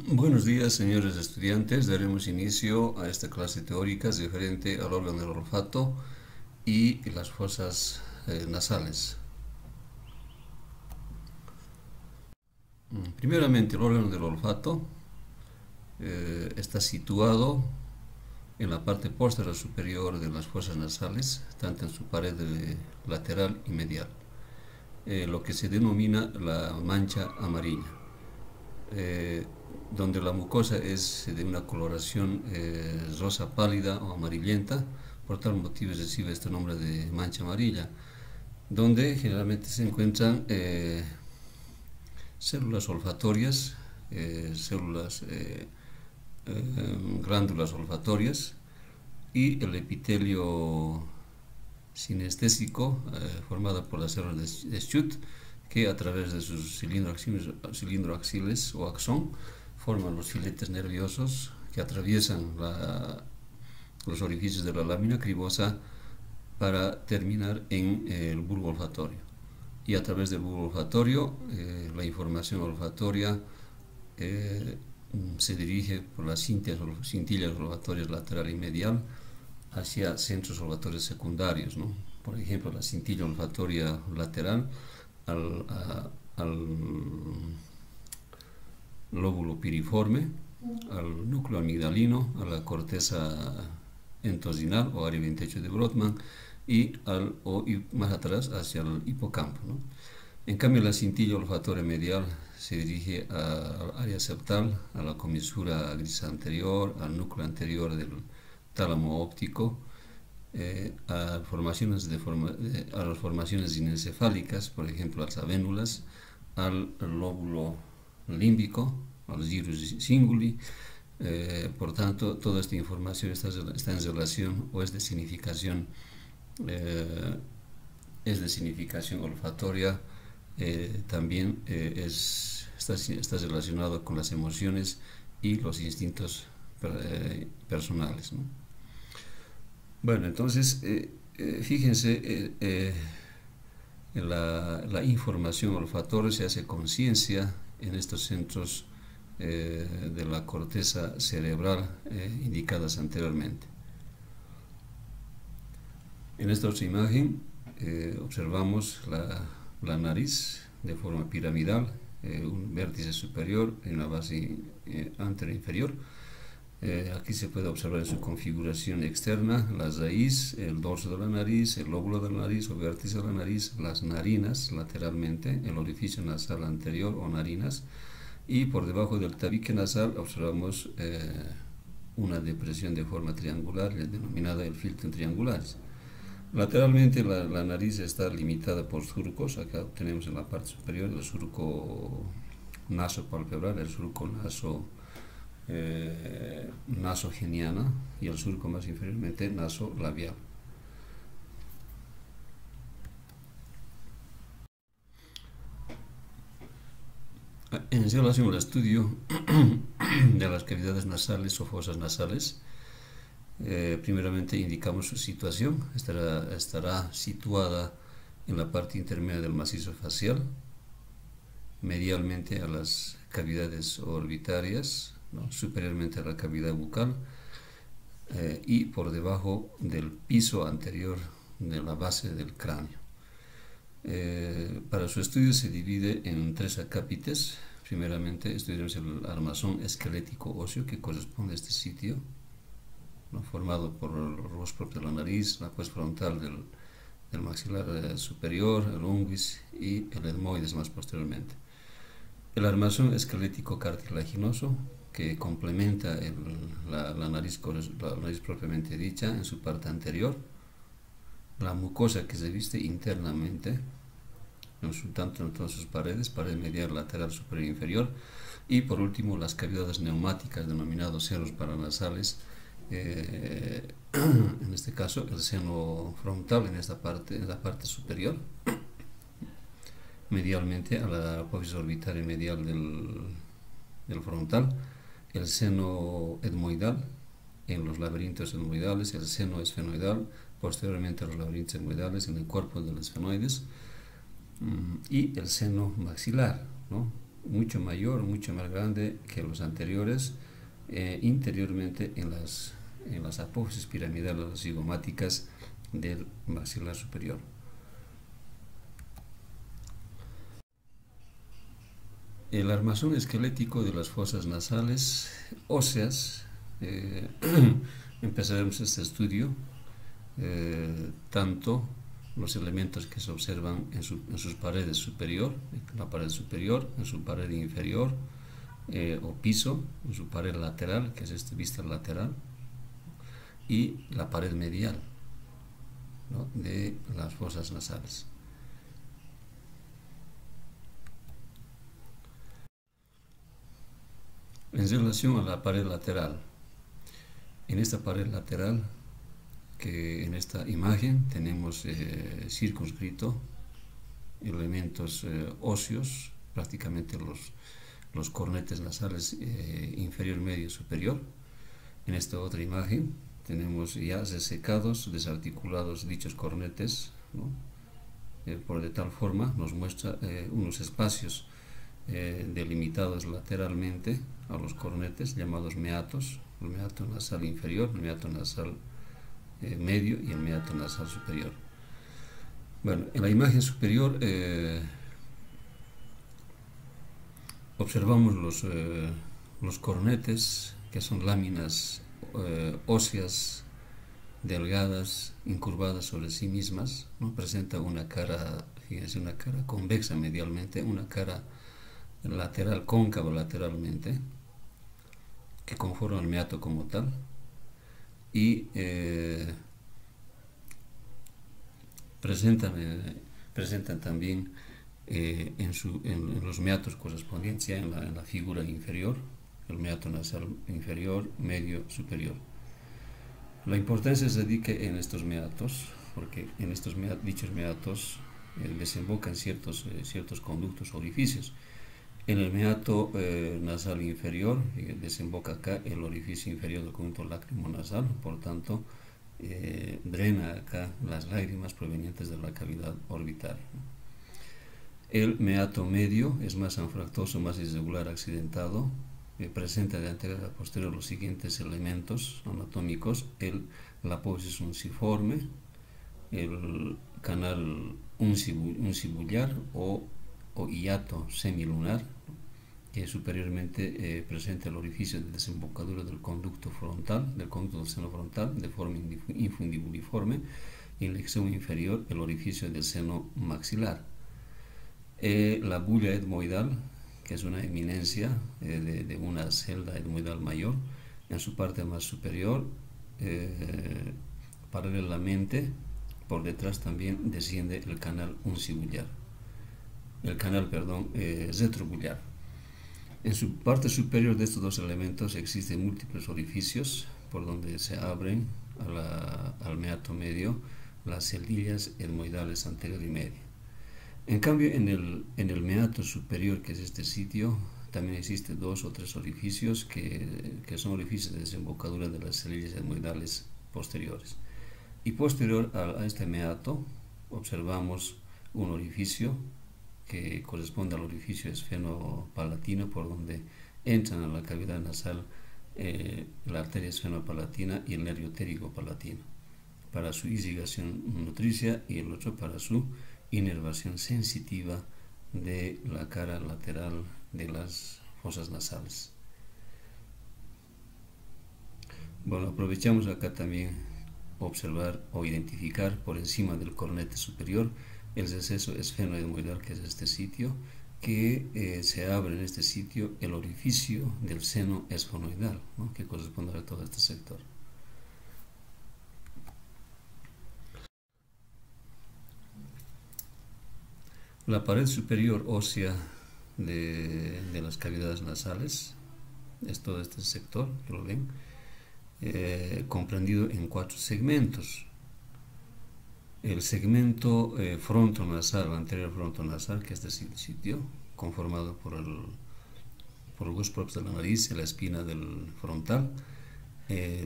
Buenos días, señores estudiantes. Daremos inicio a esta clase teórica referente al órgano del olfato y las fosas nasales. Primeramente, el órgano del olfato está situado en la parte posterior superior de las fosas nasales, tanto en su pared lateral y medial, lo que se denomina la mancha amarilla. Donde la mucosa es de una coloración rosa pálida o amarillenta, por tal motivo recibe este nombre de mancha amarilla, donde generalmente se encuentran células olfatorias, glándulas olfatorias y el epitelio sinestésico formado por las células de Schütt, que a través de sus cilindroaxiles o axón forman los filetes nerviosos que atraviesan los orificios de la lámina cribosa para terminar en el bulbo olfatorio. Y a través del bulbo olfatorio, la información olfatoria se dirige por las cintillas olfatorias lateral y medial hacia centros olfatorios secundarios, ¿no? Por ejemplo, la cintilla olfatoria lateral al lóbulo piriforme, al núcleo amigdalino, a la corteza entosinal o área 28 de Brodmann y más atrás hacia el hipocampo, ¿no? En cambio, la cintilla olfatoria medial se dirige al área septal, a la comisura gris anterior, al núcleo anterior del tálamo óptico, a las formaciones inencefálicas, por ejemplo, las avénulas, al lóbulo límbico, al gyrus cinguli. Por tanto, toda esta información está en relación o es de significación olfatoria. También está relacionado con las emociones y los instintos personales, ¿no? Bueno, entonces, fíjense, la información olfatoria se hace conciencia en estos centros de la corteza cerebral indicadas anteriormente. En esta otra imagen observamos la nariz de forma piramidal, un vértice superior en la base anterior inferior. Aquí se puede observar en su configuración externa la raíz, el dorso de la nariz, el lóbulo de la nariz o vértice de la nariz, las narinas lateralmente, el orificio nasal anterior o narinas, y por debajo del tabique nasal observamos una depresión de forma triangular denominada el filtro triangulares. Lateralmente la nariz está limitada por surcos. Acá tenemos en la parte superior el surco nasopalpebral, el surco nasogeniana y el surco más inferiormente nasolabial. En relación al estudio de las cavidades nasales o fosas nasales, primeramente indicamos su situación. Estará situada en la parte intermedia del macizo facial, medialmente a las cavidades orbitarias, ¿no? Superiormente a la cavidad bucal y por debajo del piso anterior de la base del cráneo. Para su estudio se divide en tres acápites. Primeramente estudiaremos el armazón esquelético óseo que corresponde a este sitio, ¿no? Formado por el rostro de la nariz, la postfrontal del maxilar superior, el unguis y el etmoides más posteriormente. El armazón esquelético cartilaginoso que complementa la nariz propiamente dicha en su parte anterior, la mucosa que se viste internamente, tanto en todas sus paredes, pared medial, lateral, superior e inferior, y por último las cavidades neumáticas denominados senos paranasales, en este caso el seno frontal en la parte superior, medialmente a la apófisis orbitaria medial del frontal, el seno etmoidal en los laberintos etmoidales, el seno esfenoidal, posteriormente a los laberintos etmoidales en el cuerpo de los esfenoides, y el seno maxilar, ¿no? mucho mayor, mucho más grande que los anteriores, interiormente en las apófisis piramidales zigomáticas del maxilar superior. El armazón esquelético de las fosas nasales óseas, empezaremos este estudio, tanto los elementos que se observan en sus paredes superior, la pared superior, en su pared inferior o piso, en su pared lateral, que es este vista lateral, y la pared medial, ¿no?, de las fosas nasales. En relación a la pared lateral, en esta pared lateral, que en esta imagen tenemos circunscrito elementos óseos, prácticamente los cornetes nasales inferior, medio, superior. En esta otra imagen tenemos ya desecados, desarticulados dichos cornetes, ¿no?, por de tal forma nos muestra unos espacios delimitados lateralmente a los cornetes, llamados meatos, el meato nasal inferior, el meato nasal medio y el meato nasal superior. Bueno, en la imagen superior observamos los cornetes, que son láminas óseas delgadas, incurvadas sobre sí mismas, ¿no? Presenta una cara, fíjense, una cara convexa medialmente, una cara lateral, cóncava lateralmente, que conforma el meato como tal, y presentan también en los meatos correspondientes, ya en la figura inferior, el meato nasal inferior, medio, superior. La importancia se radica en estos meatos, porque en dichos meatos desembocan ciertos conductos, orificios. En el meato nasal inferior desemboca acá el orificio inferior del conducto lácrimo-nasal, por tanto drena acá las lágrimas provenientes de la cavidad orbital. El meato medio es más anfractuoso, más irregular, accidentado, presenta de anterior a posterior los siguientes elementos anatómicos: la apófisis unciforme, el canal uncibullar o hiato semilunar, que superiormente presenta el orificio de desembocadura del conducto frontal, del conducto del seno frontal, de forma infundibuliforme, y en el extremo inferior el orificio del seno maxilar. La bulla etmoidal, que es una eminencia de una celda etmoidal mayor, en su parte más superior, paralelamente, por detrás también desciende el canal uncibullar, retrobullar. En su parte superior de estos dos elementos existen múltiples orificios por donde se abren al meato medio las celdillas etmoidales anterior y media. En cambio, en el meato superior, que es este sitio, también existen 2 o 3 orificios que son orificios de desembocadura de las celdillas etmoidales posteriores. Y posterior a este meato observamos un orificio que corresponde al orificio esfenopalatino, por donde entran a la cavidad nasal la arteria esfenopalatina y el nervio pterigo-palatino, para su irrigación nutricia, y el otro para su inervación sensitiva de la cara lateral de las fosas nasales. Bueno, aprovechamos acá también observar o identificar por encima del cornete superior el receso esfenoetmoidal, que es este sitio, que se abre en este sitio el orificio del seno esfenoidal, ¿no?, que corresponde a todo este sector. La pared superior ósea de las cavidades nasales es todo este sector, que lo ven, comprendido en 4 segmentos. El segmento frontonasal, anterior frontonasal, que es este sitio, conformado por los huesos propios de la nariz y la espina del frontal.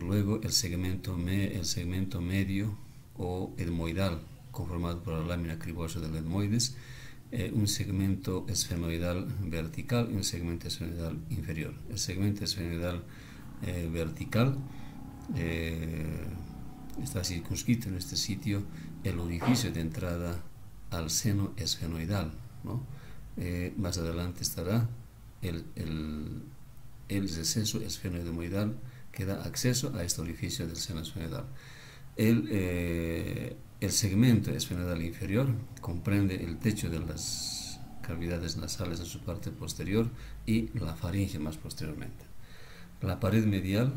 Luego el segmento medio o etmoidal, conformado por la lámina cribosa del etmoides. un segmento esfenoidal vertical y un segmento esfenoidal inferior. El segmento esfenoidal vertical está circunscrito en este sitio el orificio de entrada al seno esfenoidal, ¿no? Más adelante estará el receso esfenoidemoidal que da acceso a este orificio del seno esfenoidal. El segmento esfenoidal inferior comprende el techo de las cavidades nasales en su parte posterior y la faringe más posteriormente. La pared medial,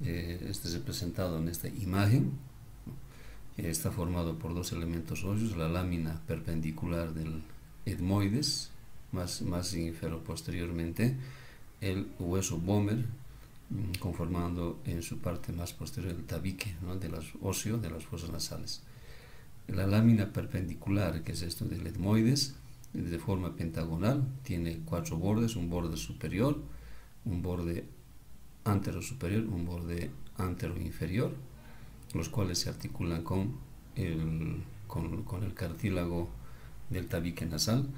este es representado en esta imagen, está formado por dos elementos óseos, la lámina perpendicular del etmoides, más inferior posteriormente, el hueso Bomer, conformando en su parte más posterior el tabique, ¿no?, óseo de las fosas nasales. La lámina perpendicular, que es esto del etmoides, de forma pentagonal, tiene 4 bordes, un borde superior, un borde antero-superior, un borde antero-inferior, los cuales se articulan con el cartílago del tabique nasal,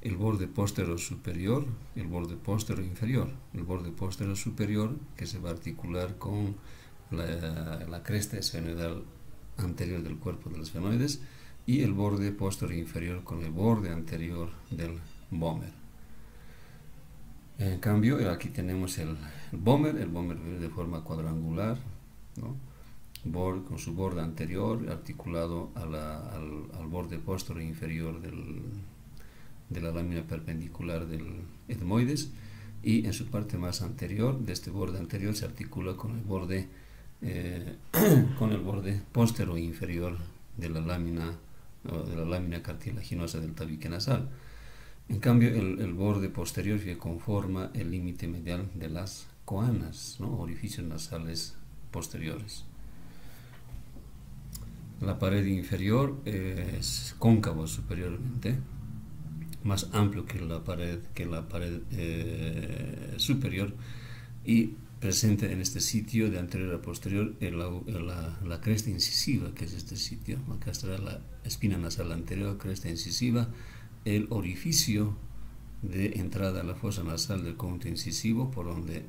el borde póstero superior, el borde póstero inferior. El borde póstero superior, que se va a articular con la cresta esfenoidal anterior del cuerpo de los esfenoides, y el borde póstero inferior con el borde anterior del Bomer. En cambio, aquí tenemos el Bomer de forma cuadrangular, ¿no?, con su borde anterior articulado al borde póstero inferior de la lámina perpendicular del etmoides, y en su parte más anterior, de este borde anterior, se articula con el borde póstero inferior de la lámina cartilaginosa del tabique nasal. En cambio, el borde posterior que conforma el límite medial de las coanas, ¿no?, orificios nasales posteriores. La pared inferior es cóncava superiormente, más amplio que la pared superior, y presente en este sitio de anterior a posterior la cresta incisiva, que es este sitio. Acá estará la espina nasal anterior, cresta incisiva, el orificio de entrada a la fosa nasal del conducto incisivo, por donde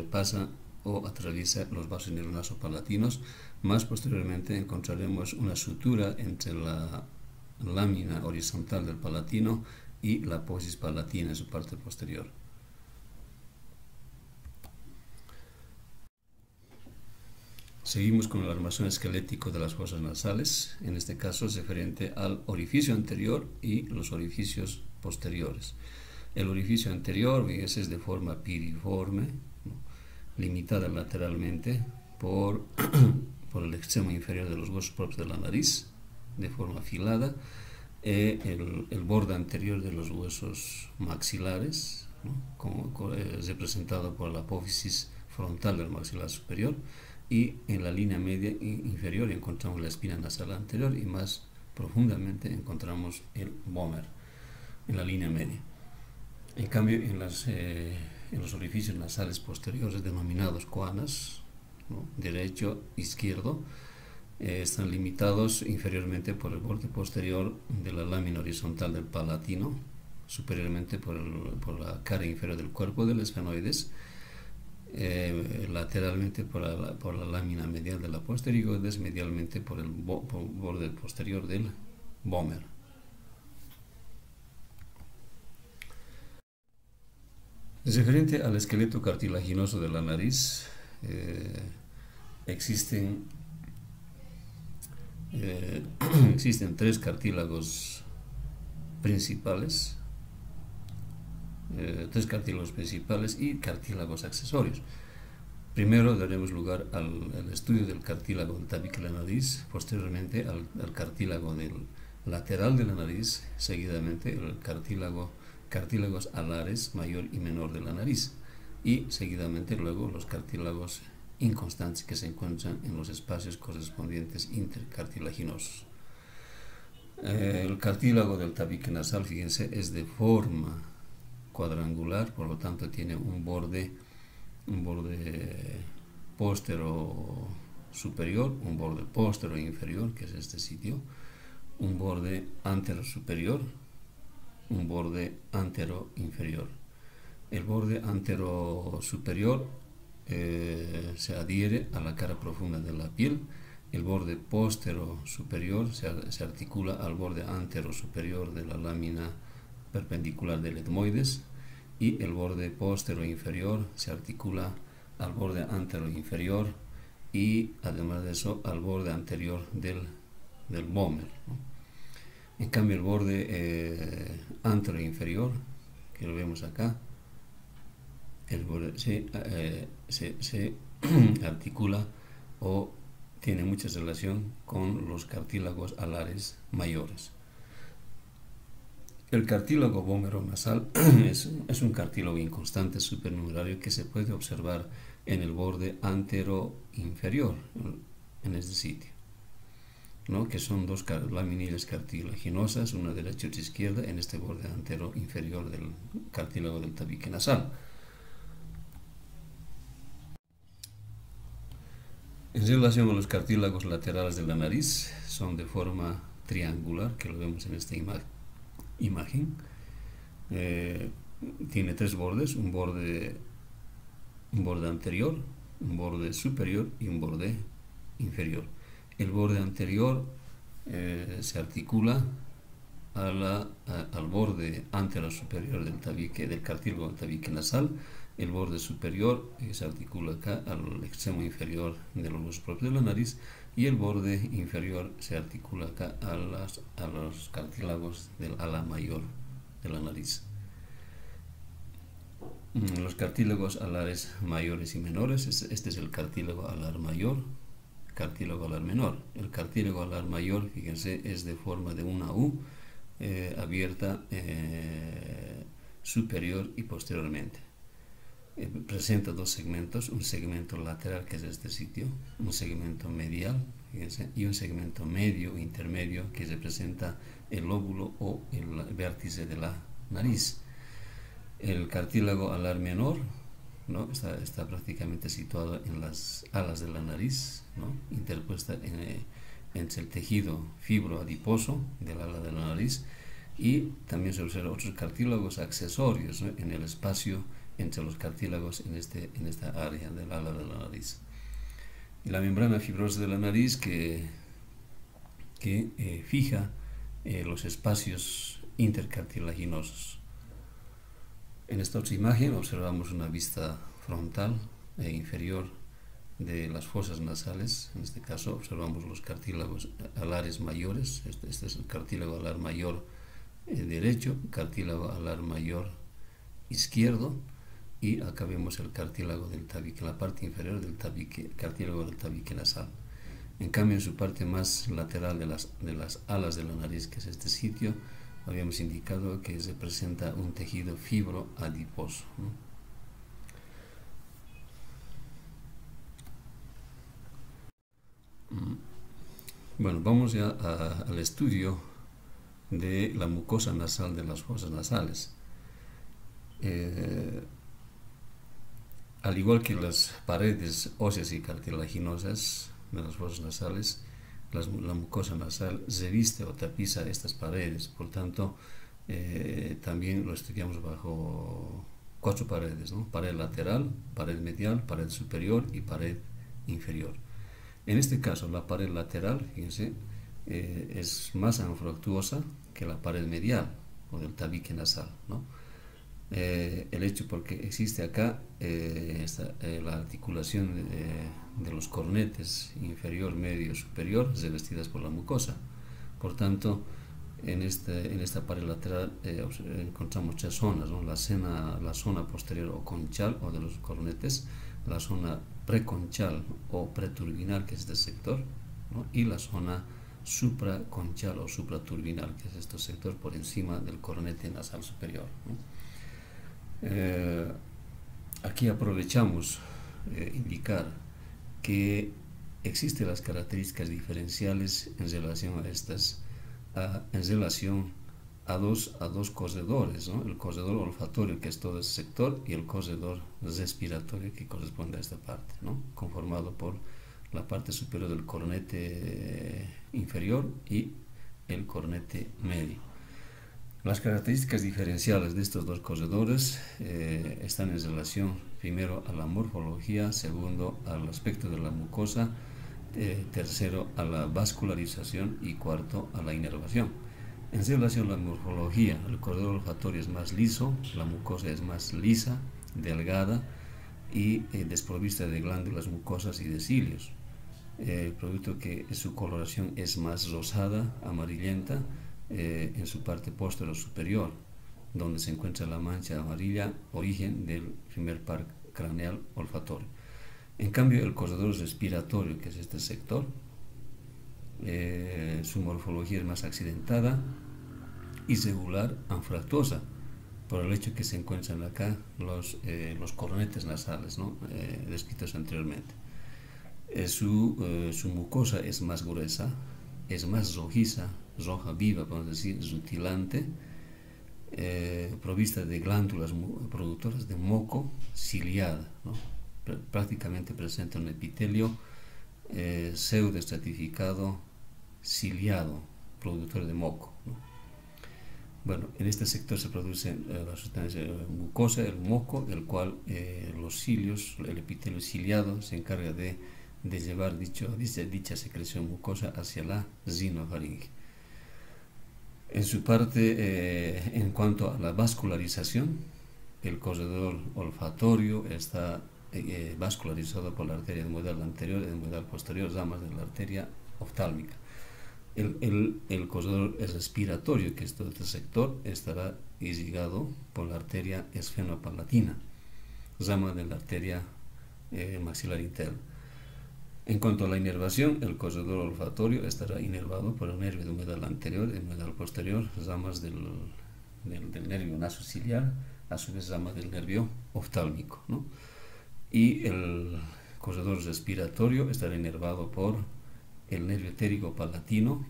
pasa o atraviesa los vasos neuronasopalatinos. Más posteriormente encontraremos una sutura entre la lámina horizontal del palatino y la apófisis palatina en su parte posterior. Seguimos con el armazón esquelético de las fosas nasales. En este caso es referente al orificio anterior y los orificios posteriores. El orificio anterior, es de forma piriforme, ¿no?, limitada lateralmente por el extremo inferior de los huesos propios de la nariz, de forma afilada, el borde anterior de los huesos maxilares, ¿no?, representado por la apófisis frontal del maxilar superior, y en la línea media inferior encontramos la espina nasal anterior, y más profundamente encontramos el Bomer en la línea media. En cambio, en los orificios nasales posteriores, denominados coanas, ¿no?, derecho, izquierdo, están limitados inferiormente por el borde posterior de la lámina horizontal del palatino, superiormente por la cara inferior del cuerpo del esfenoides, lateralmente por la lámina medial de la posterioides, medialmente por el borde posterior del Bomer. Referente al esqueleto cartilaginoso de la nariz, existen 3 cartílagos principales, y cartílagos accesorios. Primero daremos lugar al estudio del cartílago del tabique de la nariz, posteriormente al cartílago del lateral de la nariz, seguidamente el cartílagos alares mayor y menor de la nariz, y seguidamente luego los cartílagos inconstantes que se encuentran en los espacios correspondientes intercartilaginosos. El cartílago del tabique nasal, fíjense, es de forma cuadrangular, por lo tanto tiene un borde póstero superior, un borde póstero inferior, que es este sitio, un borde antero superior, un borde antero inferior. El borde antero superior se adhiere a la cara profunda de la piel. El borde póstero superior se articula al borde antero superior de la lámina perpendicular del etmoides, y el borde póstero inferior se articula al borde antero inferior y además de eso al borde anterior del mómer, ¿no? En cambio el borde antero inferior, que lo vemos acá, el borde se articula o tiene mucha relación con los cartílagos alares mayores. El cartílago vómero-nasal es un cartílago inconstante supernumerario que se puede observar en el borde antero inferior, en este sitio, ¿no? Que son dos laminillas cartilaginosas, una derecha y otra izquierda, en este borde antero inferior del cartílago del tabique nasal. En relación a los cartílagos laterales de la nariz, son de forma triangular, que lo vemos en esta imagen. Tiene tres bordes, un borde anterior, un borde superior y un borde inferior. El borde anterior se articula al borde antero superior del cartílago del tabique nasal. El borde superior se articula acá al extremo inferior de los huesos propios de la nariz, y el borde inferior se articula acá a los cartílagos del ala mayor de la nariz. Los cartílagos alares mayores y menores, este es el cartílago alar mayor, cartílago alar menor. El cartílago alar mayor, fíjense, es de forma de una U abierta superior y posteriormente. Presenta dos segmentos, un segmento lateral, que es este sitio, un segmento medial, fíjense, y un segmento medio intermedio que representa el lóbulo o el vértice de la nariz. El cartílago alar menor, ¿no? está prácticamente situado en las alas de la nariz, ¿no? Interpuesta entre el tejido fibroadiposo del ala de la nariz, y también se observan otros cartílagos accesorios, ¿no? En el espacio entre los cartílagos en esta área del ala de la nariz. Y la membrana fibrosa de la nariz que fija los espacios intercartilaginosos. En esta otra imagen observamos una vista frontal e inferior de las fosas nasales. En este caso observamos los cartílagos alares mayores. Este es el cartílago alar mayor derecho, cartílago alar mayor izquierdo, y acá vemos el cartílago del tabique, la parte inferior del cartílago del tabique nasal. En cambio, en su parte más lateral de las alas de la nariz, que es este sitio, habíamos indicado que se presenta un tejido fibroadiposo, ¿no? Bueno, vamos ya al estudio de la mucosa nasal de las fosas nasales. Al igual que las paredes óseas y cartilaginosas de las fosas nasales, la mucosa nasal reviste o tapiza estas paredes. Por tanto, también lo estudiamos bajo 4 paredes, ¿no? Pared lateral, pared medial, pared superior y pared inferior. En este caso, la pared lateral, fíjense, es más anfractuosa que la pared medial o del tabique nasal, ¿no? El hecho porque existe acá la articulación de los cornetes inferior, medio, superior, revestidas por la mucosa. Por tanto, en esta pared lateral encontramos 3 zonas, ¿no? La zona posterior o conchal o de los cornetes, la zona preconchal o preturbinal, que es este sector, ¿no? Y la zona supraconchal o supraturbinal, que es este sector por encima del cornete nasal superior, ¿no? Aquí aprovechamos indicar que existen las características diferenciales en relación a dos corredores, ¿no? El corredor olfatorio, que es todo ese sector, y el corredor respiratorio, que corresponde a esta parte, ¿no? Conformado por la parte superior del cornete inferior y el cornete medio. Las características diferenciales de estos dos corredores están en relación, primero, a la morfología, segundo, al aspecto de la mucosa, tercero, a la vascularización y cuarto, a la inervación. En relación a la morfología, el corredor olfatorio es más liso, la mucosa es más lisa, delgada y desprovista de glándulas mucosas y de cilios, producto que su coloración es más rosada, amarillenta, en su parte posterior superior, donde se encuentra la mancha amarilla, origen del primer par craneal olfatorio. En cambio, el corredor respiratorio, que es este sector, su morfología es más accidentada, irregular, anfractuosa, por el hecho que se encuentran acá los cornetes nasales, ¿no? Descritos anteriormente. Su mucosa es más gruesa, es más rojiza, roja viva, podemos decir, rutilante, provista de glándulas productoras de moco ciliada, ¿no? Prácticamente presenta un epitelio pseudoestratificado ciliado, productor de moco, ¿no? Bueno, en este sector se produce la sustancia mucosa, el moco, el cual los cilios, el epitelio ciliado, se encarga de llevar dicha secreción mucosa hacia la rinofaringe. En su parte, en cuanto a la vascularización, el corredor olfatorio está vascularizado por la arteria etmoidal anterior y etmoidal posterior, ramas de la arteria oftálmica. El corredor respiratorio, que es todo este sector, estará irrigado por la arteria esfenopalatina, rama de la arteria maxilar interna. En cuanto a la inervación, el corredor olfatorio estará inervado por el nervio de humedal anterior y humedal posterior, ramas del nervio nasociliar, a su vez ramas del nervio oftálmico, ¿no? Y el corredor respiratorio estará inervado por el nervio etérico palatino,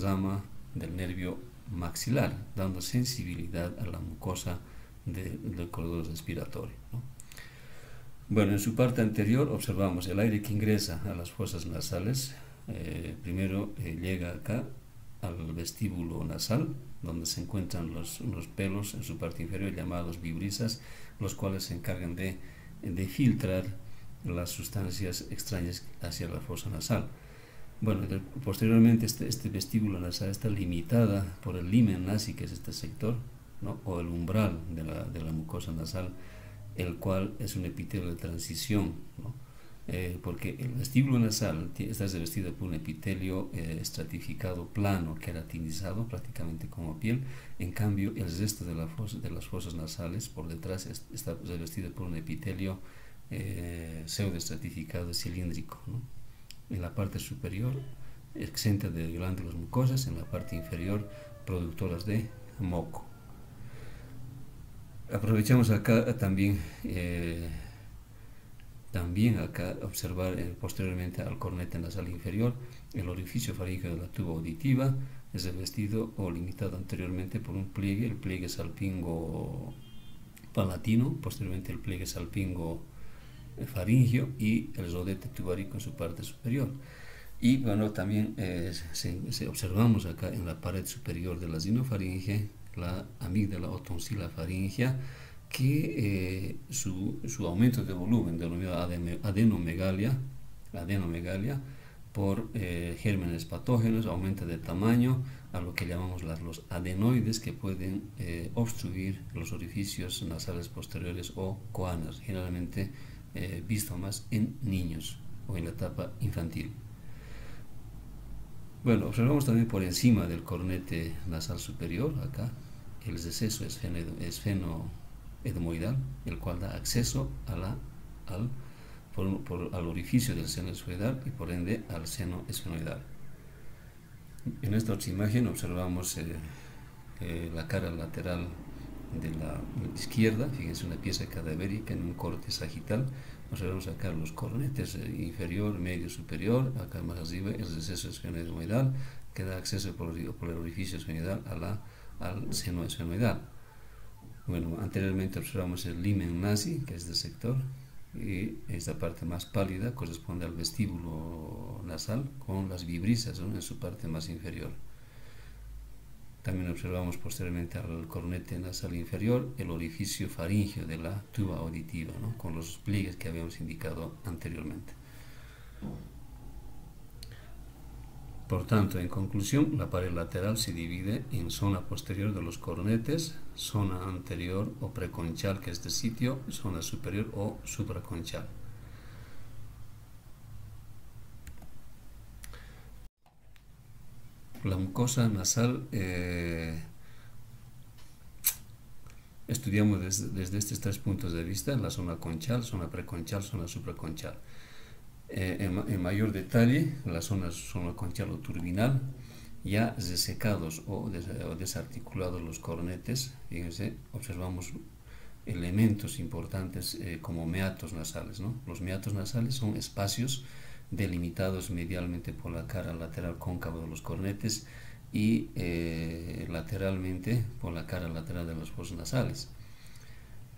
rama del nervio maxilar, dando sensibilidad a la mucosa del corredor respiratorio, ¿no? Bueno, en su parte anterior observamos el aire que ingresa a las fosas nasales. Primero llega acá al vestíbulo nasal, donde se encuentran unos pelos en su parte inferior llamados vibrisas, los cuales se encargan de filtrar las sustancias extrañas hacia la fosa nasal. Bueno, posteriormente este vestíbulo nasal está limitada por el limen nasi, que es este sector, ¿no? O el umbral de la mucosa nasal, el cual es un epitelio de transición, ¿no? Porque el vestíbulo nasal está revestido por un epitelio estratificado plano, queratinizado prácticamente como piel. En cambio, el resto de las fosas nasales por detrás está revestido por un epitelio pseudoestratificado cilíndrico, ¿no? En la parte superior exenta de glándulas mucosas, en la parte inferior productoras de moco. Aprovechamos acá también acá observar posteriormente al cornete nasal inferior el orificio faríngeo de la tuba auditiva. Es revestido o limitado anteriormente por un pliegue, el pliegue salpingo palatino, posteriormente el pliegue salpingo faríngeo y el rodete tubárico en su parte superior. Y bueno, también observamos acá en la pared superior de la rinofaringe la amígdala o tonsila faríngea, que su aumento de volumen, denominado adenomegalia, por gérmenes patógenos, aumenta de tamaño a lo que llamamos los adenoides, que pueden obstruir los orificios nasales posteriores o coanas, generalmente visto más en niños o en la etapa infantil. Bueno, observamos también por encima del cornete nasal superior, acá, el receso esfenoedmoidal, el cual da acceso al orificio del seno esfenoidal y por ende al seno esfenoidal. En esta otra imagen observamos la cara lateral de la izquierda, fíjense, una pieza cadavérica en un corte sagital. Observamos acá los cornetes inferior, medio, superior, acá más arriba el receso esfenoidal, que da acceso por el orificio esfenoidal al seno esfenoidal. Bueno, anteriormente observamos el limen nasi, que es del sector, y esta parte más pálida corresponde al vestíbulo nasal con las vibrisas, ¿no?, en su parte más inferior. También observamos posteriormente al coronete nasal inferior el orificio faríngeo de la tuba auditiva, ¿no? Con los pliegues que habíamos indicado anteriormente. Por tanto, en conclusión, la pared lateral se divide en zona posterior de los coronetes, zona anterior o preconchal, que es de sitio, zona superior o supraconchal. La mucosa nasal estudiamos desde estos tres puntos de vista: la zona conchal, zona preconchal, zona supraconchal. En mayor detalle, la zona conchal o turbinal, ya desecados o desarticulados los coronetes, fíjense, observamos elementos importantes como meatos nasales, ¿no? Los meatos nasales son espacios delimitados medialmente por la cara lateral cóncava de los coronetes y lateralmente por la cara lateral de las fosas nasales.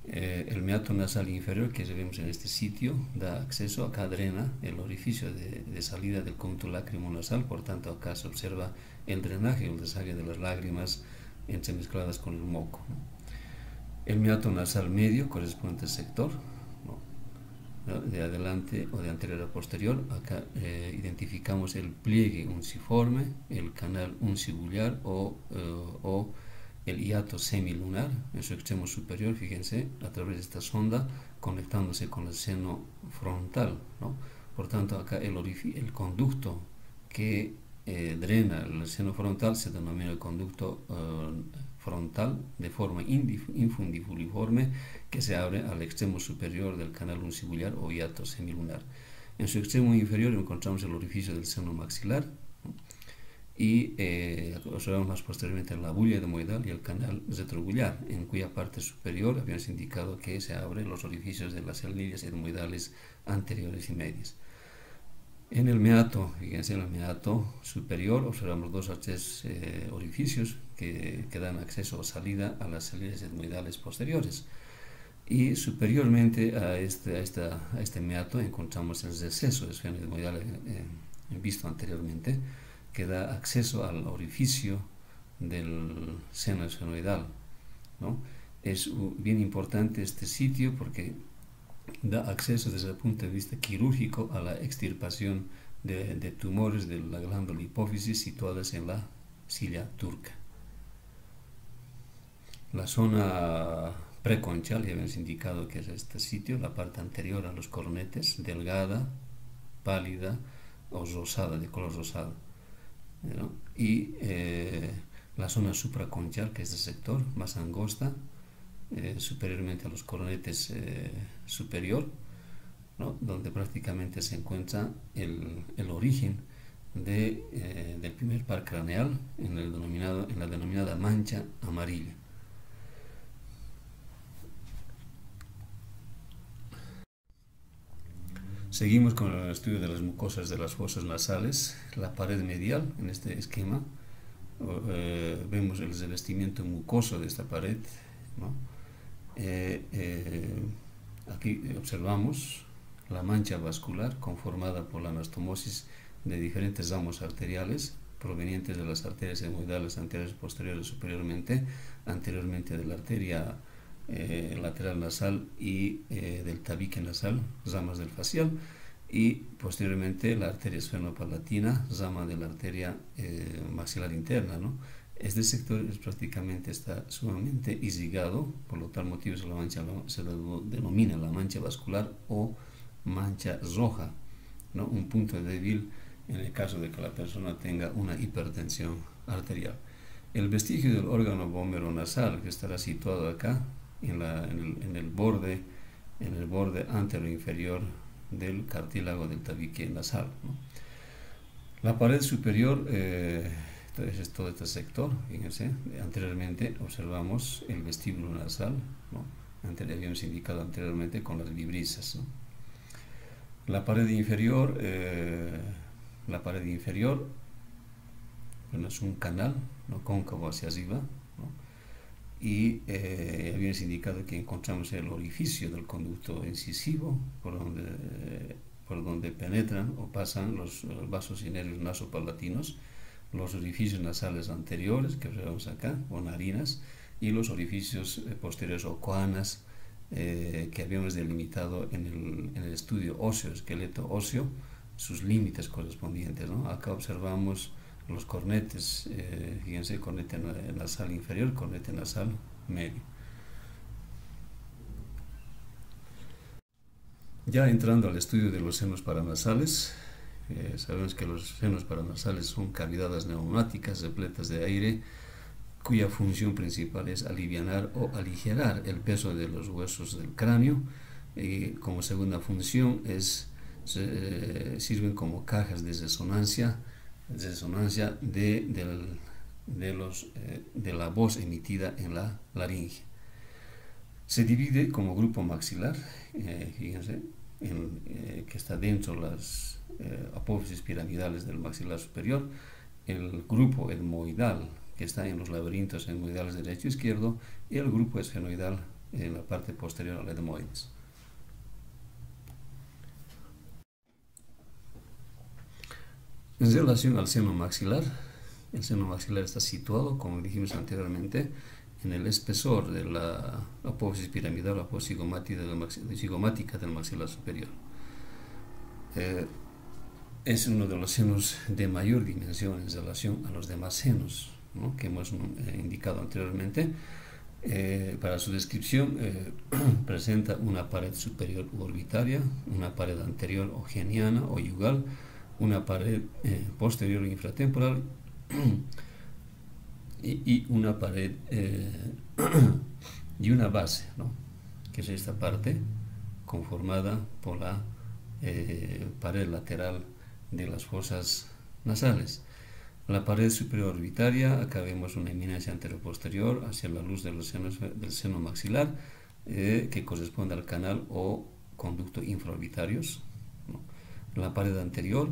El meato nasal inferior, que vemos en este sitio, da acceso, acá drena el orificio de salida del conducto lacrimonasal, por tanto acá se observa el drenaje o el desague de las lágrimas entremezcladas con el moco, ¿no? El meato nasal medio corresponde al sector, ¿no? De adelante o de anterior a posterior. Acá identificamos el pliegue unciforme, el canal uncibullar o el hiato semilunar en su extremo superior, fíjense, a través de esta sonda conectándose con el seno frontal, ¿no? Por tanto, acá el conducto que drena el seno frontal se denomina el conducto frontal de forma infundibuliforme, que se abre al extremo superior del canal uncibullar o hiato semilunar. En su extremo inferior encontramos el orificio del seno maxilar, ¿no? Y observamos más posteriormente la bulla etmoidal y el canal retrobullar, en cuya parte superior habíamos indicado que se abren los orificios de las células etmoidales anteriores y medias. En el meato, fíjense, en el meato superior observamos 2 a 3 orificios que dan acceso o salida a las células etmoidales posteriores. Y superiormente a este meato encontramos el receso esfenoidal visto anteriormente, que da acceso al orificio del seno esfenoidal, ¿no? Es bien importante este sitio porque da acceso desde el punto de vista quirúrgico a la extirpación de tumores de la glándula hipófisis situadas en la silla turca. La zona preconchal, ya hemos indicado que es este sitio, la parte anterior a los coronetes, delgada, pálida o rosada, de color rosado, ¿no? Y la zona supraconchal, que es el sector más angosta, superiormente a los coronetes superior, ¿no? Donde prácticamente se encuentra el origen del primer par craneal en la denominada mancha amarilla. Seguimos con el estudio de las mucosas de las fosas nasales. La pared medial, en este esquema, vemos el revestimiento mucoso de esta pared, ¿no? Aquí observamos la mancha vascular conformada por la anastomosis de diferentes ramos arteriales provenientes de las arterias etmoidales anteriores, posteriores, anteriormente de la arteria lateral nasal y del tabique nasal, ramas del facial, y posteriormente la arteria esfenopalatina, rama de la arteria maxilar interna, ¿no? Este sector prácticamente está sumamente irrigado, por lo tal motivo se denomina la mancha vascular o mancha roja, ¿no? Un punto débil en el caso de que la persona tenga una hipertensión arterial. El vestigio del órgano vómero nasal, que estará situado acá en el borde anteroinferior del cartílago del tabique nasal, ¿no? La pared superior, es todo este sector, fíjense. Anteriormente observamos el vestíbulo nasal, ¿no? Habíamos indicado anteriormente con las vibrisas, ¿no? La pared inferior, bueno, es un canal, ¿no? Cóncavo hacia arriba, ¿no? Y habíamos indicado que encontramos el orificio del conducto incisivo por donde penetran o pasan los vasos y nervios nasopalatinos, los orificios nasales anteriores, que observamos acá, o narinas, y los orificios posteriores o coanas, que habíamos delimitado en el estudio óseo, esqueleto óseo, sus límites correspondientes, ¿no? Acá observamos los cornetes, fíjense, cornete nasal inferior, cornete nasal medio. Ya entrando al estudio de los senos paranasales, sabemos que los senos paranasales son cavidades neumáticas repletas de aire, cuya función principal es alivianar o aligerar el peso de los huesos del cráneo, y como segunda función sirven como cajas de resonancia de la voz emitida en la laringe. Se divide como grupo maxilar, fíjense, que está dentro de las apófisis piramidales del maxilar superior, el grupo etmoidal, que está en los laberintos etmoidales derecho e izquierdo, y el grupo esfenoidal en la parte posterior al etmoides. En relación al seno maxilar, el seno maxilar está situado, como dijimos anteriormente, en el espesor de la apófisis piramidal, la apófisis cigomática del maxilar superior. Es uno de los senos de mayor dimensión en relación a los demás senos, ¿no?, que hemos indicado anteriormente. Para su descripción, presenta una pared superior orbitaria, una pared anterior o geniana o yugal, una pared posterior infratemporal y una pared y una base, ¿no?, que es esta parte conformada por la pared lateral de las fosas nasales. La pared superior orbitaria, acá vemos una eminencia anteroposterior hacia la luz de los senos, del seno maxilar, que corresponde al canal o conducto infraorbitarios, ¿no? La pared anterior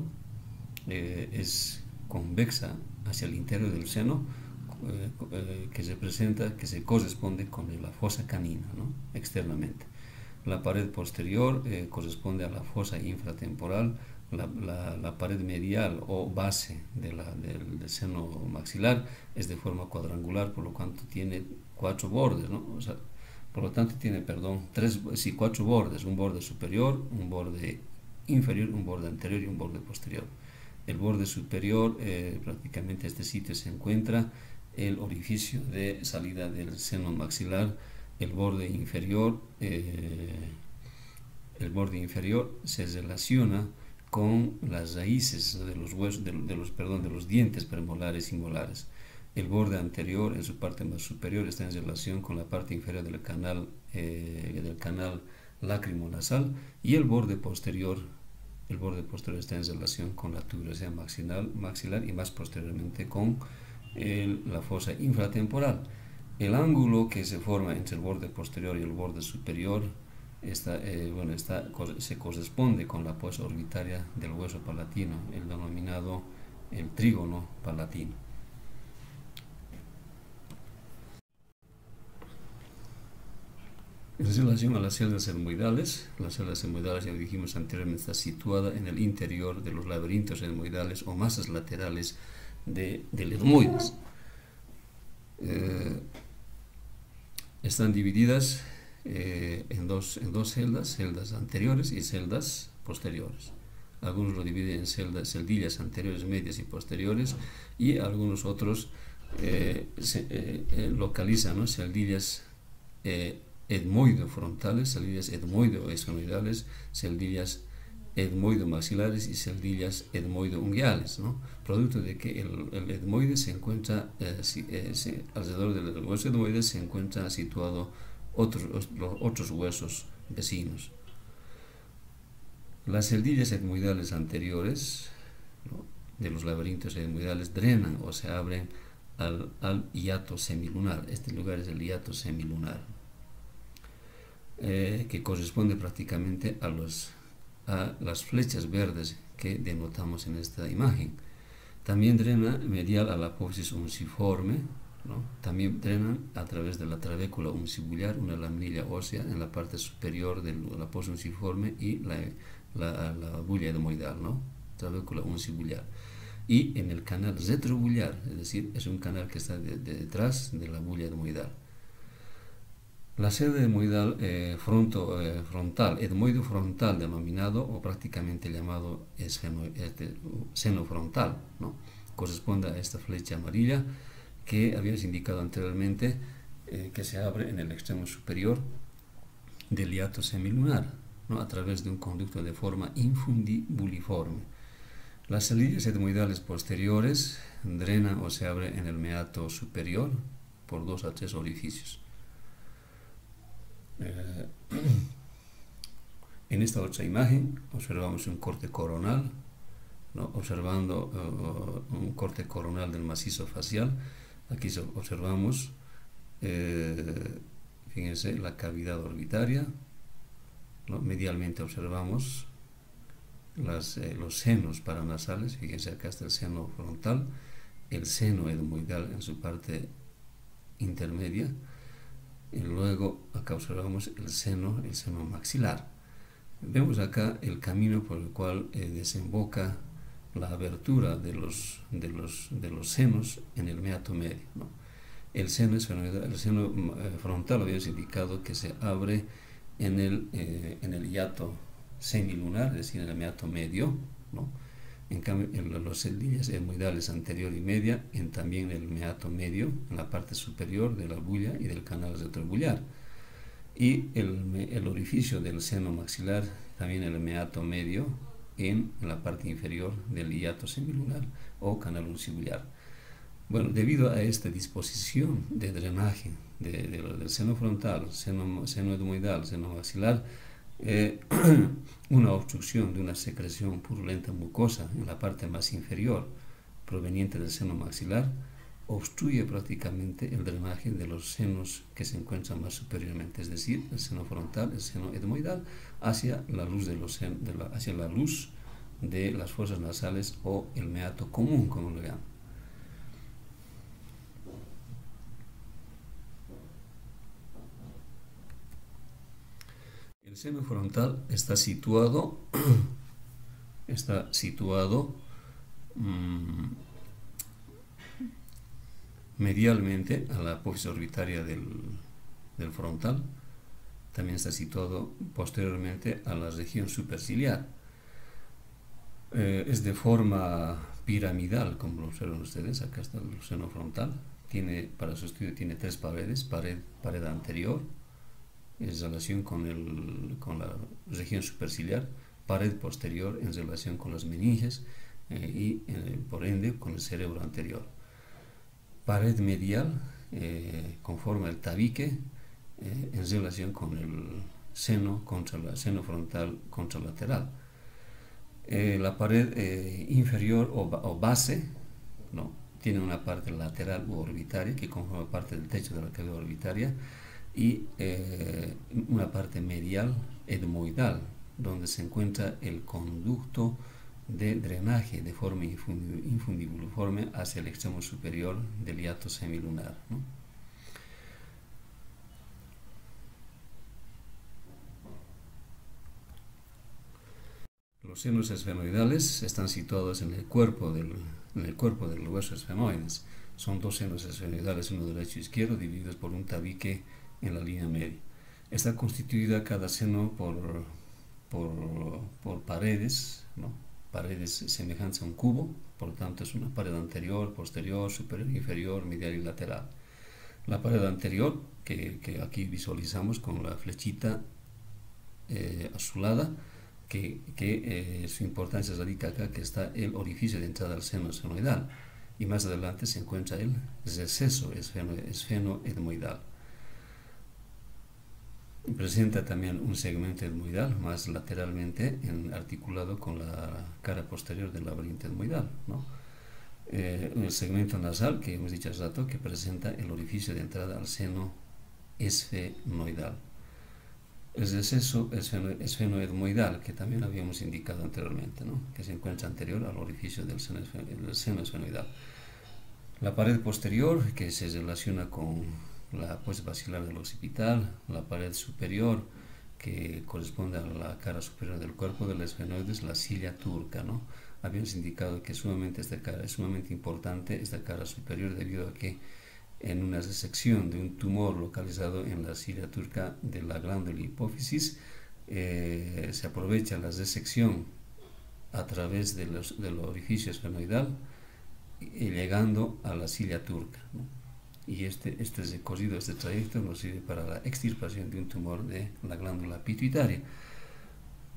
es convexa hacia el interior del seno, que se corresponde con la fosa canina, ¿no?, externamente. La pared posterior corresponde a la fosa infratemporal. La pared medial o base del seno maxilar es de forma cuadrangular, por lo tanto tiene cuatro bordes, ¿no? O sea, por lo tanto tiene, cuatro bordes: un borde superior, un borde inferior, un borde anterior y un borde posterior. El borde superior, prácticamente este sitio se encuentra el orificio de salida del seno maxilar. El borde inferior se relaciona con las raíces de los huesos, de los dientes premolares y molares. El borde anterior, en su parte más superior, está en relación con la parte inferior del canal lacrimonasal, y el borde posterior está en relación con la tuberosidad maxilar y más posteriormente con la fosa infratemporal. El ángulo que se forma entre el borde posterior y el borde superior se corresponde con la fosa orbitaria del hueso palatino, el denominado el trígono palatino. En relación a las celdas etmoidales, ya dijimos anteriormente, está situada en el interior de los laberintos etmoidales o masas laterales del etmoides. Están divididas en dos celdas anteriores y celdas posteriores. Algunos lo dividen en celdillas anteriores, medias y posteriores, y algunos otros localizan, ¿no?, celdillas etmoidofrontales, celdillas etmoidoesfenoidales, celdillas etmoidomaxilares y celdillas etmoidounguiales, ¿no?, producto de que el etmoide se encuentra alrededor del hueso etmoide se encuentra situado otros huesos vecinos. Las celdillas etmoidales anteriores, ¿no?, de los laberintos etmoidales drenan o se abren al hiato semilunar. Este lugar es el hiato semilunar, que corresponde prácticamente a las flechas verdes que denotamos en esta imagen. También drena medial a la apófisis unciforme, ¿no? También drenan a través de la trabécula uncibular, una laminilla ósea en la parte superior de la apófisis unciforme, y la bulla etmoidal, ¿no?, trabécula uncibular. y en el canal retrobuliar, es decir, es un canal que está detrás de la bulla etmoidal. La sede etmoidal frontal, etmoide frontal denominado o prácticamente llamado seno frontal, ¿no? Corresponde a esta flecha amarilla que habíamos indicado anteriormente, que se abre en el extremo superior del hiato semilunar, ¿no? A través de un conducto de forma infundibuliforme. Las salillas etmoidales posteriores drenan o se abren en el meato superior por 2 a 3 orificios. En esta otra imagen observamos un corte coronal, ¿no? Observando un corte coronal del macizo facial. Aquí observamos, fíjense, la cavidad orbitaria, ¿no? Medialmente observamos los senos paranasales. Fíjense, acá está el seno frontal, el seno etmoidal en su parte intermedia, y luego acá observamos el seno maxilar. Vemos acá el camino por el cual desemboca la abertura de los senos en el meato medio, ¿no? El seno frontal habíamos indicado que se abre en el hiato semilunar, es decir, en el meato medio, ¿no? En cambio, en las celillas etmoidales anterior y media, también en el meato medio, en la parte superior de la bulla y del canal retrobuliar. Y el orificio del seno maxilar, también en el meato medio, en la parte inferior del hiato semilunar o canal uncibular. Bueno, debido a esta disposición de drenaje del seno frontal, seno etmoidal, seno maxilar, una obstrucción de una secreción purulenta mucosa en la parte más inferior proveniente del seno maxilar obstruye prácticamente el drenaje de los senos que se encuentran más superiormente, es decir, el seno frontal, el seno etmoidal, hacia la luz de las fosas nasales o el meato común, como lo llaman. El seno frontal está situado medialmente a la apófisis orbitaria del frontal. También está situado posteriormente a la región superciliar. Es de forma piramidal, como lo observan ustedes. Acá está el seno frontal. Para su estudio tiene 3 paredes: pared anterior, en relación con la región superciliar, pared posterior en relación con las meninges y por ende con el cerebro anterior, pared medial conforma el tabique en relación con el seno frontal contralateral. La pared inferior o base, ¿no?, tiene una parte lateral u orbitaria que conforma parte del techo de la cavidad orbitaria, y una parte medial etmoidal, donde se encuentra el conducto de drenaje de forma infundibuliforme hacia el extremo superior del hiato semilunar, ¿no? Los senos esfenoidales están situados en el cuerpo del hueso esfenoides. Son 2 senos esfenoidales, uno derecho y izquierdo, divididos por un tabique en la línea media. Está constituida cada seno por paredes, ¿no?, paredes semejantes a un cubo. Por lo tanto, es una pared anterior, posterior, superior, inferior, medial y lateral. La pared anterior, que aquí visualizamos con la flechita azulada, que su importancia radica acá, que está el orificio de entrada al seno esfenoidal, y más adelante se encuentra el receso esfenoetmoidal. Presenta también un segmento etmoidal más lateralmente articulado con la cara posterior del laberinto etmoidal, ¿no? El segmento nasal, que hemos dicho hace rato, que presenta el orificio de entrada al seno esfenoidal. El receso esfenoetmoidal, que también habíamos indicado anteriormente, ¿no?, que se encuentra anterior al orificio del seno esfenoidal. La pared posterior, que se relaciona con la apófisis basilar del occipital. La pared superior, que corresponde a la cara superior del cuerpo del esfenoides, la silla turca, ¿no?, habíamos indicado que esta cara es sumamente importante, esta cara superior, debido a que en una resección de un tumor localizado en la cilia turca de la glándula hipófisis, se aprovecha la resección a través del orificio esfenoidal y llegando a la cilia turca, ¿no? Y este recorrido, este trayecto nos sirve para la extirpación de un tumor de la glándula pituitaria.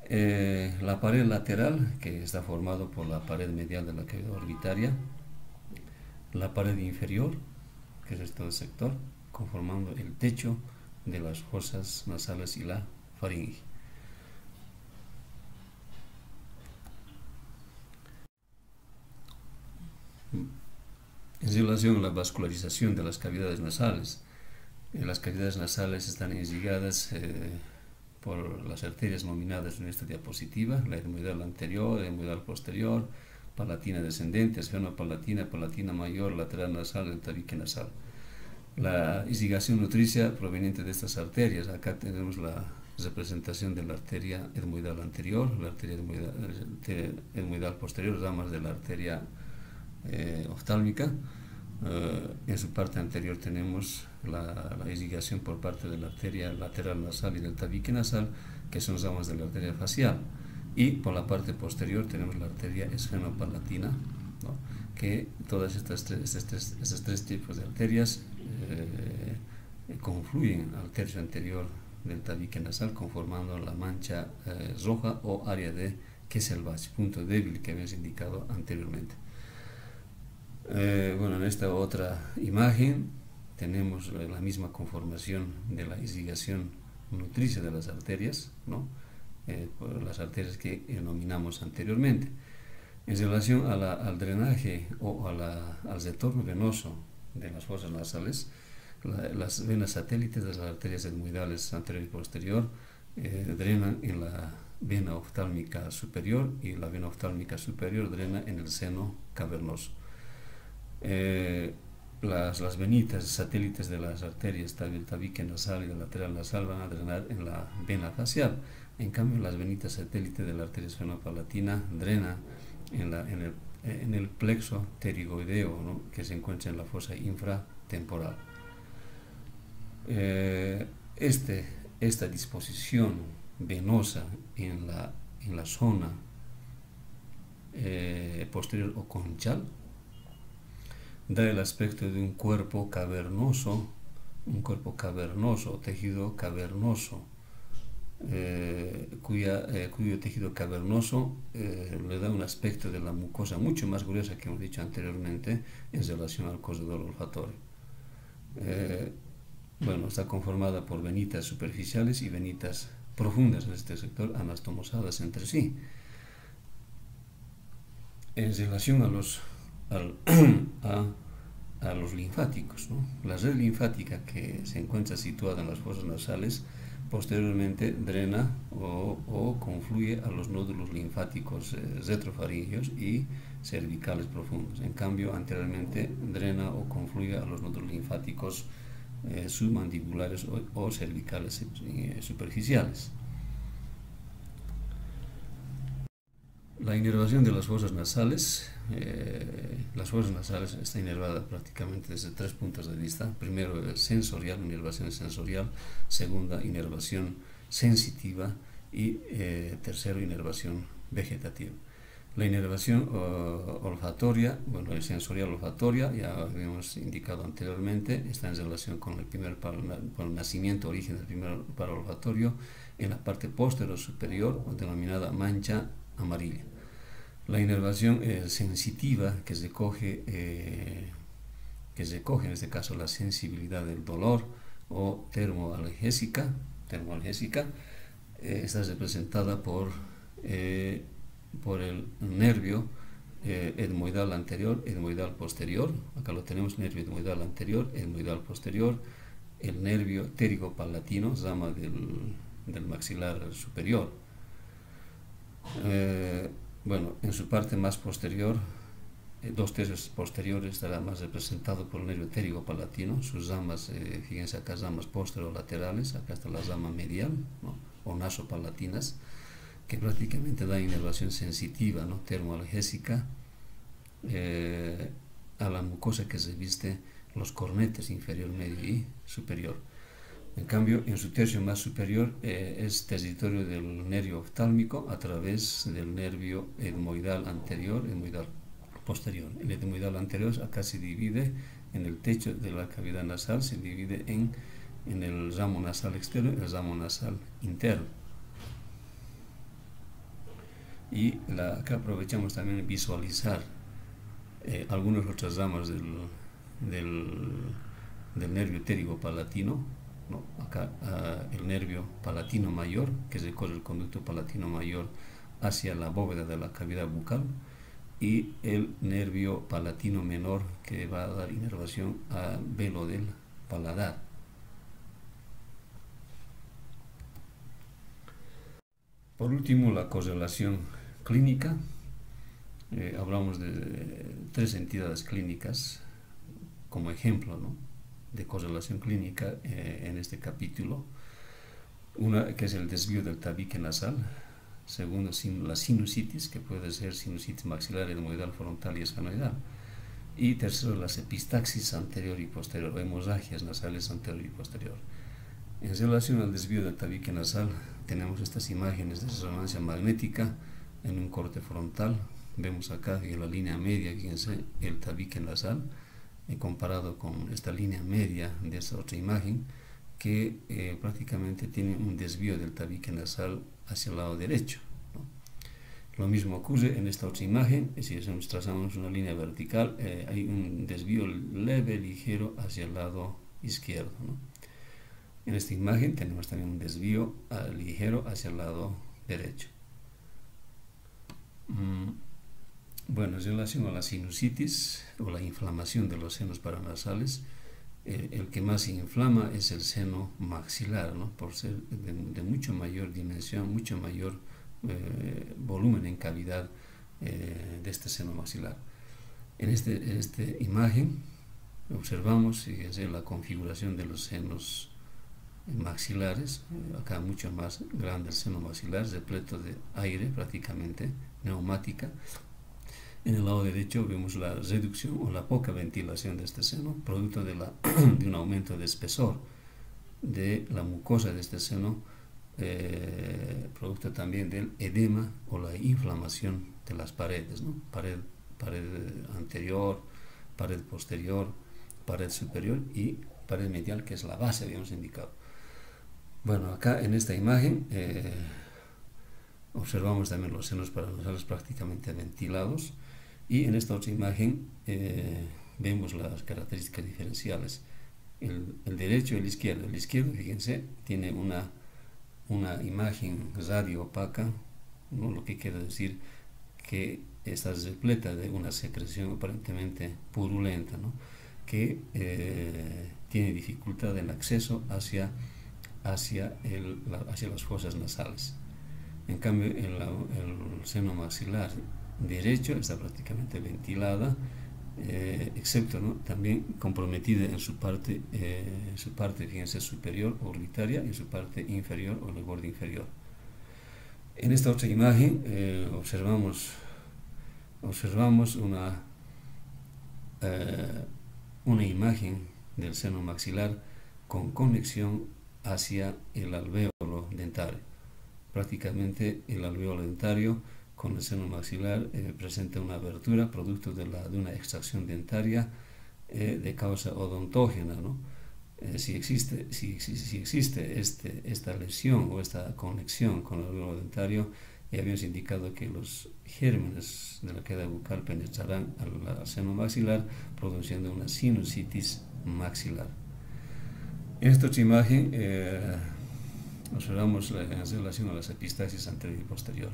La pared lateral, que está formado por la pared medial de la cavidad orbitaria, la pared inferior, que es todo el sector, conformando el techo de las fosas nasales y la faringe. En relación a la vascularización de las cavidades nasales, las cavidades nasales están irrigadas por las arterias nominadas en esta diapositiva: la etmoidal anterior, la etmoidal posterior, palatina descendente, esfenopalatina, palatina mayor, lateral nasal, el tabique nasal. La irrigación nutricia proveniente de estas arterias: acá tenemos la representación de la arteria etmoidal anterior, la arteria etmoidal posterior, ramas de la arteria oftálmica. En su parte anterior tenemos la irrigación por parte de la arteria lateral nasal y del tabique nasal, que son ramas de la arteria facial, y por la parte posterior tenemos la arteria esfenopalatina, ¿no? Que todas estos tres tipos de arterias confluyen al tercio anterior del tabique nasal, conformando la mancha roja o área de Kesselbach, punto débil que habíamos indicado anteriormente. Bueno, en esta otra imagen tenemos la misma conformación de la irrigación nutricia de las arterias, ¿no? Por las arterias que nominamos anteriormente. En relación al drenaje o al retorno venoso de las fosas nasales, las venas satélites de las arterias etmoidales anterior y posterior drenan en la vena oftálmica superior, y la vena oftálmica superior drena en el seno cavernoso. Las venitas satélites de las arterias del tabique nasal y del lateral nasal van a drenar en la vena facial. En cambio, las venitas satélites de la arteria esfenopalatina drenan en el plexo pterigoideo, ¿no? Que se encuentra en la fosa infratemporal. Esta disposición venosa en la zona posterior o conchal da el aspecto de un cuerpo cavernoso, tejido cavernoso, cuyo tejido cavernoso le da un aspecto de la mucosa mucho más gruesa que hemos dicho anteriormente en relación al corredor olfatorio. Bueno, está conformada por venitas superficiales y venitas profundas en este sector, anastomosadas entre sí. En relación a los linfáticos, ¿no? La red linfática que se encuentra situada en las fosas nasales posteriormente drena o confluye a los nódulos linfáticos retrofaringeos y cervicales profundos. En cambio, anteriormente drena o confluye a los nódulos linfáticos submandibulares o cervicales superficiales. La inervación de las fosas nasales. Las fosas nasales está inervada prácticamente desde tres puntos de vista. Primero, sensorial, inervación sensorial. Segunda, inervación sensitiva. Y tercero, inervación vegetativa. La inervación olfatoria, bueno, es sensorial olfatoria, ya habíamos indicado anteriormente, está en relación con el nacimiento, origen del primer paro olfatorio en la parte posterior superior, denominada mancha amarilla. La inervación sensitiva, que recoge en este caso la sensibilidad del dolor, o termoalgésica, está representada por el nervio etmoidal anterior, etmoidal posterior. Acá lo tenemos: nervio etmoidal anterior, etmoidal posterior, el nervio pterigopalatino, rama del maxilar superior. Bueno, en su parte más posterior, 2/3 posteriores, estará más representado por el nervio pterigopalatino. Sus ramas, fíjense acá, ramas posterolaterales. Acá está la rama medial, ¿no? O nasopalatinas. que prácticamente da inervación sensitiva, ¿no? Termoalgésica, a la mucosa que reviste los cornetes inferior, medio y superior. En cambio, en su tercio más superior es territorio del nervio oftálmico a través del nervio etmoidal anterior, etmoidal posterior. El etmoidal anterior acá se divide en el techo de la cavidad nasal, se divide en el ramo nasal externo y el ramo nasal interno. Y acá aprovechamos también visualizar algunas otras ramas del nervio pterigo-palatino, ¿no? Acá el nervio palatino mayor, que recorre el conducto palatino mayor hacia la bóveda de la cavidad bucal, y el nervio palatino menor, que va a dar inervación al velo del paladar. Por último, la correlación clínica. Hablamos de 3 entidades clínicas como ejemplo, ¿no?, de correlación clínica en este capítulo. Una que es el desvío del tabique nasal. Segundo, la sinusitis, que puede ser sinusitis maxilar, etmoidal, frontal y esfenoidal. Y tercero, las epistaxis anterior y posterior, o hemorragias nasales anterior y posterior. En relación al desvío del tabique nasal, tenemos estas imágenes de resonancia magnética en un corte frontal. Vemos acá en la línea media, fíjense, el tabique nasal, comparado con esta línea media de esta otra imagen, que prácticamente tiene un desvío del tabique nasal hacia el lado derecho, ¿no? Lo mismo ocurre en esta otra imagen. Si trazamos una línea vertical, hay un desvío leve, ligero, hacia el lado izquierdo, ¿no? En esta imagen tenemos también un desvío ligero hacia el lado derecho. Bueno, en relación a la sinusitis o la inflamación de los senos paranasales, el que más se inflama es el seno maxilar, ¿no?, por ser de mucho mayor dimensión, mucho mayor volumen en cavidad de este seno maxilar. En esta imagen observamos la configuración de los senos maxilares. Acá mucho más grande el seno maxilar, repleto de aire, prácticamente neumática. En el lado derecho vemos la reducción o la poca ventilación de este seno, producto de un aumento de espesor de la mucosa de este seno, producto también del edema o la inflamación de las paredes, ¿no? Pared anterior, pared posterior, pared superior y pared medial, que es la base, habíamos indicado. Bueno, acá en esta imagen observamos también los senos paranasales prácticamente ventilados, y en esta otra imagen vemos las características diferenciales. El derecho y el izquierdo. El izquierdo, fíjense, tiene una imagen radio opaca, ¿no?, lo que quiere decir que está repleta de una secreción aparentemente purulenta, ¿no?, que tiene dificultad en acceso hacia las fosas nasales. En cambio, el seno maxilar derecho está prácticamente ventilada, excepto, ¿no?, también comprometida en su parte, fíjense, superior orbitaria, y en su parte inferior o el borde inferior. En esta otra imagen observamos una imagen del seno maxilar con conexión hacia el alvéolo dentario. Prácticamente el alvéolo dentario con el seno maxilar presenta una abertura producto de una extracción dentaria de causa odontógena, ¿no? Si existe esta lesión o esta conexión con el alvéolo dentario, ya habíamos indicado que los gérmenes de la cavidad bucal penetrarán al seno maxilar, produciendo una sinusitis maxilar. En esta otra imagen observamos en relación a las epistaxis anterior y posterior.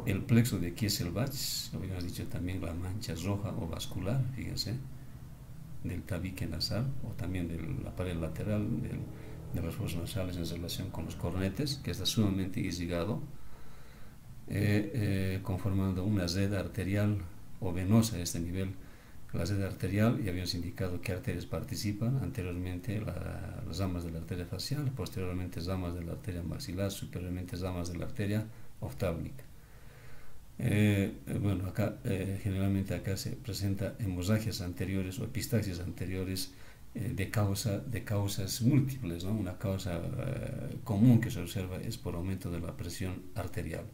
El plexo de Kieselbach, habíamos dicho también la mancha roja o vascular, fíjense, del tabique nasal, o también de la pared lateral de las fosas nasales en relación con los cornetes, que está sumamente irrigado, conformando una red arterial o venosa a este nivel. La red arterial, ya habíamos indicado qué arterias participan: anteriormente las ramas de la arteria facial, posteriormente ramas de la arteria maxilar, superiormente ramas de la arteria oftálmica. Bueno, acá generalmente acá se presenta hemorragias anteriores o epistaxis anteriores de causas múltiples, ¿no? Una causa común que se observa es por aumento de la presión arterial.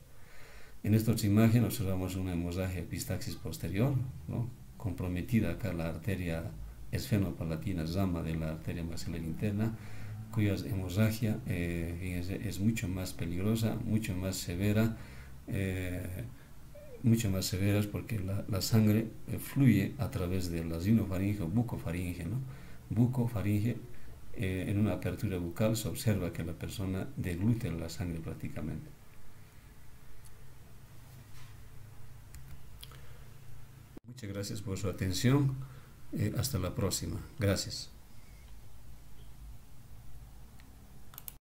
En esta otra imagen observamos una hemorragia epistaxis posterior, ¿no? Comprometida acá la arteria esfenopalatina, rama de la arteria maxilar interna, cuya hemorragia es mucho más peligrosa, mucho más severa, porque la sangre fluye a través de la rinofaringe o bucofaringe, ¿no? Bucofaringe, en una apertura bucal se observa que la persona deglute la sangre prácticamente. Muchas gracias por su atención. Hasta la próxima. Gracias.